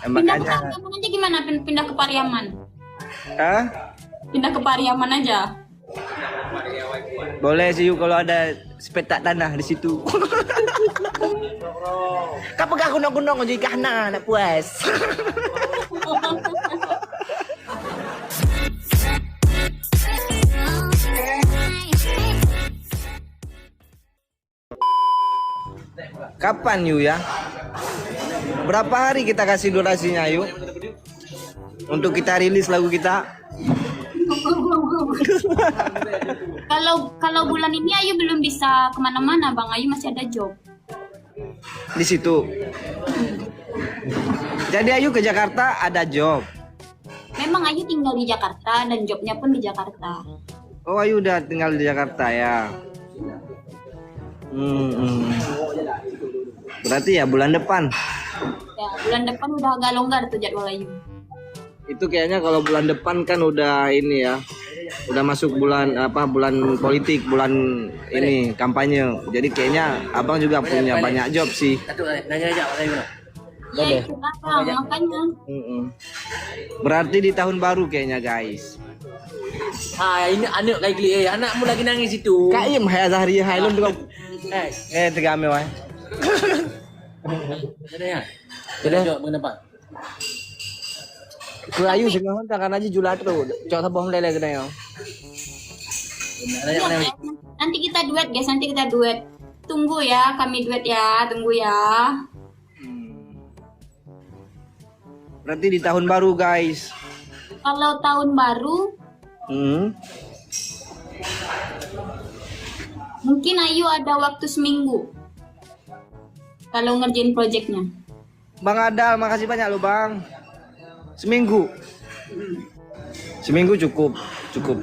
Pindah ke Makanya, Pariaman aja gimana? Pindah ke Pariaman. ah, Pindah ke Pariaman aja. boleh sih yuk kalau ada sepetak tanah di situ. Kau pegang gunung-gunung jadi kahna nak puas. Kapan yuk ya? Berapa hari kita kasih durasinya yuk? Untuk kita rilis lagu kita. Kalau bulan ini Ayu belum bisa kemana-mana Bang. Ayu masih ada job. Di situ. Jadi Ayu ke Jakarta ada job. Memang Ayu tinggal di Jakarta dan jobnya pun di Jakarta. Oh Ayu udah tinggal di Jakarta ya. Berarti ya bulan depan. Ya, bulan depan udah agak longgar tuh jadwal Ayu. Itu kayaknya kalau bulan depan kan udah ini ya. Udah masuk bulan bulan politik, bulan ini kampanye. Jadi kayaknya Abang juga punya banyak job sih. Nanya aja Ayu. Iya itu Bang, makanya. Berarti di tahun baru kayaknya guys. Ini anak lagi anakmu lagi nangis itu. Kaim hai Azhari hai lum tukang. Tegame wae. Ada ya? Ada jawab kenapa? Ku Ayu dengan tangan aja julatro. Cok sabong lele kena yo. Iya, nanti kita duet guys, nanti kita duet. Tunggu ya, kami duet ya, tunggu ya. Berarti di tahun baru guys. Kalau tahun baru, mungkin Ayu ada waktu seminggu. Kalau ngerjain projectnya. Bang Adal, makasih banyak lo bang. Seminggu. Seminggu cukup. Cukup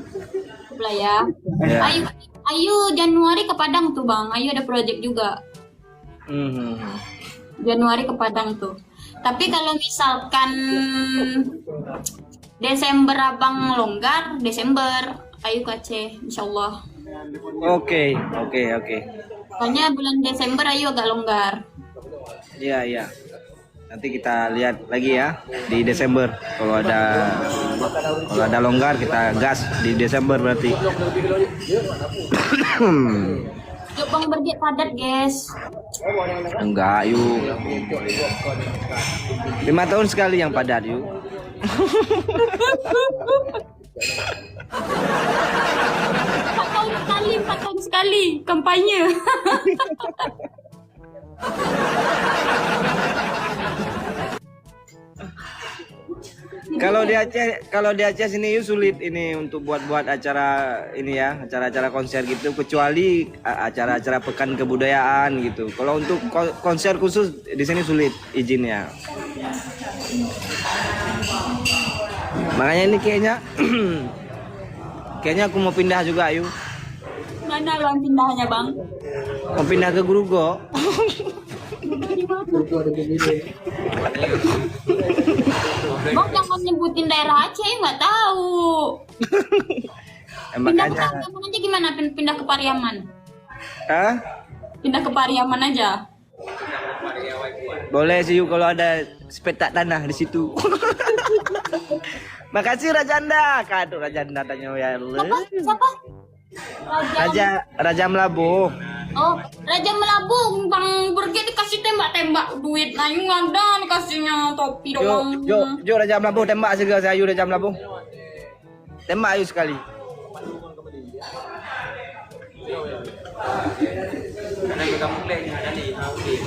lah ya. Ya. Ayu Januari ke Padang tuh Bang. Ayu ada project juga. Januari ke Padang tuh. Tapi kalau misalkan Desember Abang longgar, Desember Ayu ke Aceh, insyaallah. Oke. Soalnya bulan Desember Ayu agak longgar. Iya. Nanti kita lihat lagi ya di Desember. Kalau ada longgar kita gas di Desember berarti. Yuk Bang Berget padat guys. Enggak yuk. 5 tahun sekali yang padat yuk. 4 tahun sekali kampanye. Kalau di Aceh sini yuk sulit ini untuk buat acara ini ya, acara-acara konser gitu, kecuali acara-acara pekan kebudayaan gitu. Kalau untuk konser khusus di sini sulit izinnya. Makanya ini kayaknya aku mau pindah juga yuk. Mana Bang pindahnya Bang? Mau pindah ke Grugo. Bang jangan nyebutin daerah Aceh, nggak tahu. Pindah ke Makanya. Pariaman aja gimana? Pindah ke Pariaman. Hah? Pindah ke Pariaman aja. Boleh sih yuk kalau ada sepetak tanah di situ. Makasih Rajanda. Kado Rajanda tanya ya Allah. Siapa? Raja Melabuh. Oh, Raja Melabung, Bang Berget dikasih tembak-tembak duit. Nah, Ayu nggak ada dikasihnya topi doang. Yo Raja Melabuh tembak segala saya Ayu Raja Melabuh. Tembak Ayu sekali.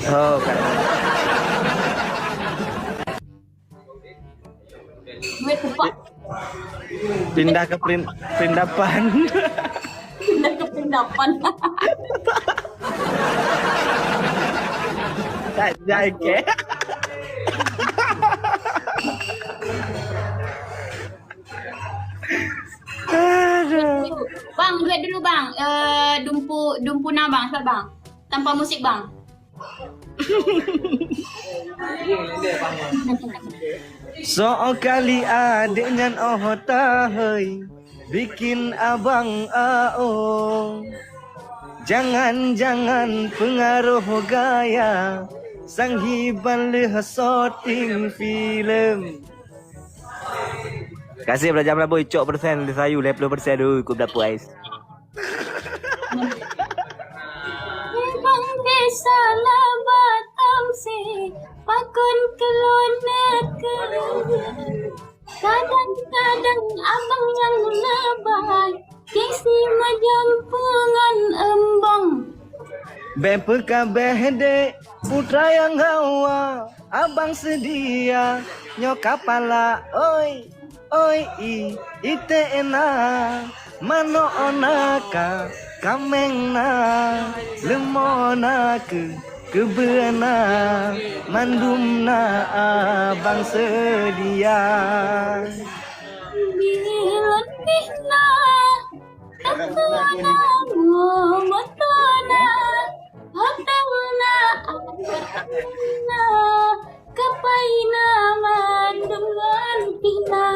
Oh kan. Duit cepat. Pindah ke perindapan. Pindah ke perindapan. Jake. Bang, duit dulu Bang. Dumpuna Bang, sabar Bang. Tanpa musik Bang. So kali adiknya oh tahai bikin abang ao. Jangan pengaruh gaya sang hiban leh shooting film. Kasih belajar Melayu cok persen di sayu 50% dulu ikut dapur ais. Bang desa lah Batam si pakun kelonak ke. Kadang-kadang abang yang lebay kisi majampungan embang. Bempe kabeh dek putra yang hawa abang sedia nyokap pala oi oi ite ena mano onaka kamengna lemona kebena mandumna abang sedia. Bilan bihna takuna motona hotelna apartemenna kapaina mandungan pina.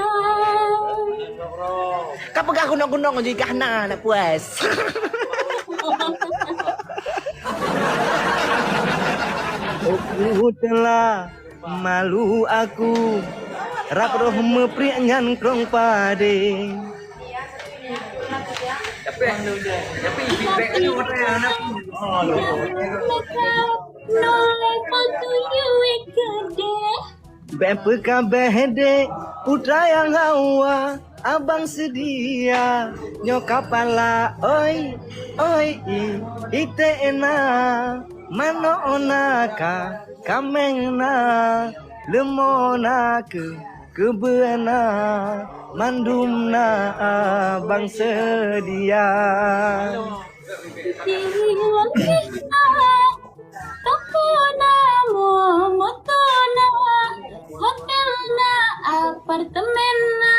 Kapag gunong-gunong jadi kahna nak puas. Aku telah malu aku rap roh mepri nyangkrong pade. No level to you ikade. Bempe kabeh dek putra yang hawa abang sedia nyokap pala oi oi ite ena mano onaka kamengna lemona kebena mandumna abang sedia. Bilan bihna takuna motona hotelna apartemenna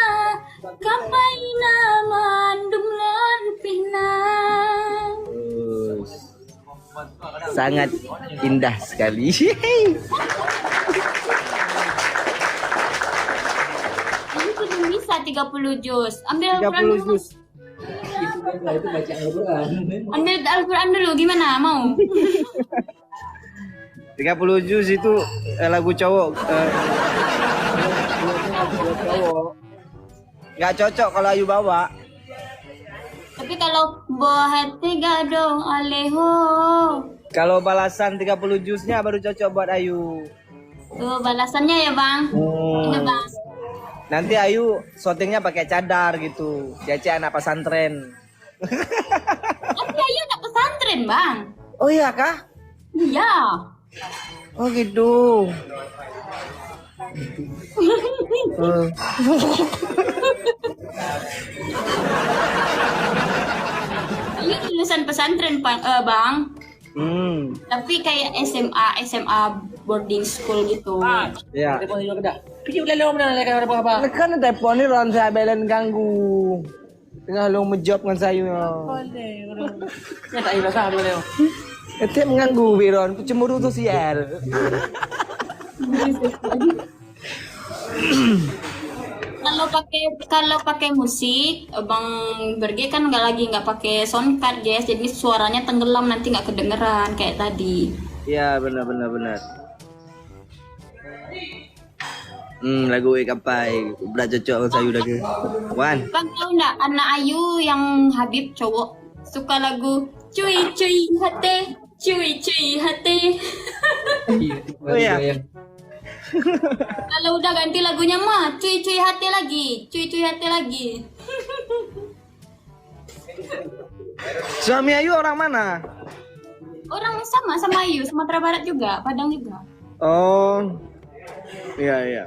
kapaina mandumlan pina. Sangat indah sekali. Ini belum bisa 30 juz. Ambil Al-Quran 30 dulu. juz. Itu baca Al-Quran. Ambil Al-Quran dulu gimana? Mau? 30 juz itu lagu cowok. Nggak cocok kalau Ayu bawa. Tapi kalau bohate gadong aleho. Kalau balasan 30 juznya baru cocok buat Ayu. Tuh balasannya ya bang. Ini bang. Nanti Ayu syutingnya pakai cadar gitu. Cece anak pesantren. Tapi Ayu anak pesantren bang. Oh iya kah? Iya. Oh gitu. Ayu lulusan pesantren bang. Tapi kayak SMA boarding school gitu. Ya. Telepon juga dah. Pergi ulah lo mana lek apa-apa. Kan telepon ni ron saya belen ganggu. Tengah lo menjawab dengan saya. Boleh. Ya tak ilah sah boleh. Itu mengganggu Biron, cemburu sosial. Kalau pakai musik, Bang Berge kan nggak pakai sound card guys, jadi suaranya tenggelam nanti nggak kedengeran kayak tadi. Iya benar. Lagu Ekapai udah cocok dengan saya udah ke. Wan. Bang tahu nggak anak Ayu yang Habib cowok suka lagu cuy hati, cuy hati. Oh iya. Kalau udah ganti lagunya mah cuy hati lagi. Suami Ayu orang mana? Orang sama Ayu, Sumatera Barat juga, Padang juga. Oh. Iya.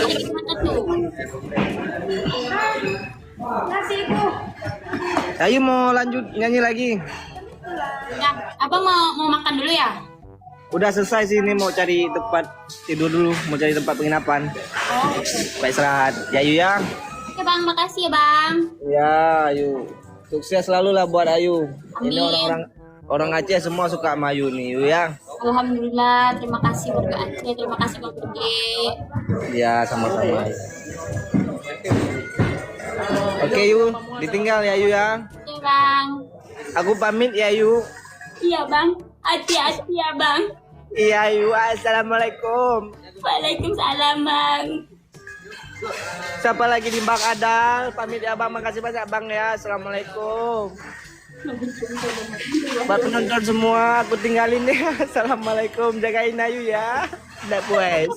Gimana tuh? Ayu mau lanjut nyanyi lagi? Ya, abang mau makan dulu ya? Udah selesai sih, ini mau cari tempat tidur dulu, mau cari tempat penginapan. Oh, Pak istirahat. Ya Ayu ya. oke bang, makasih ya bang. Ya Ayu. Sukses selalu lah buat Ayu. Ini Amin. orang Aceh semua suka sama Ayu nih, Ayu ya. Alhamdulillah, terima kasih warga Aceh, terima kasih Bang Berge. Ya sama-sama. Oke Yu, ditinggal ya Yu ya. Iya bang. Aku pamit ya Yu. Iya bang. Hati-hati ya bang. Iya Yu, assalamualaikum. Waalaikumsalam bang. Siapa lagi di Bang Adal? Pamit ya Bang, makasih banyak Bang ya. Assalamualaikum. Buat penonton semua, aku tinggalin ya. Assalamualaikum, jagain Ayu ya. Udah puas.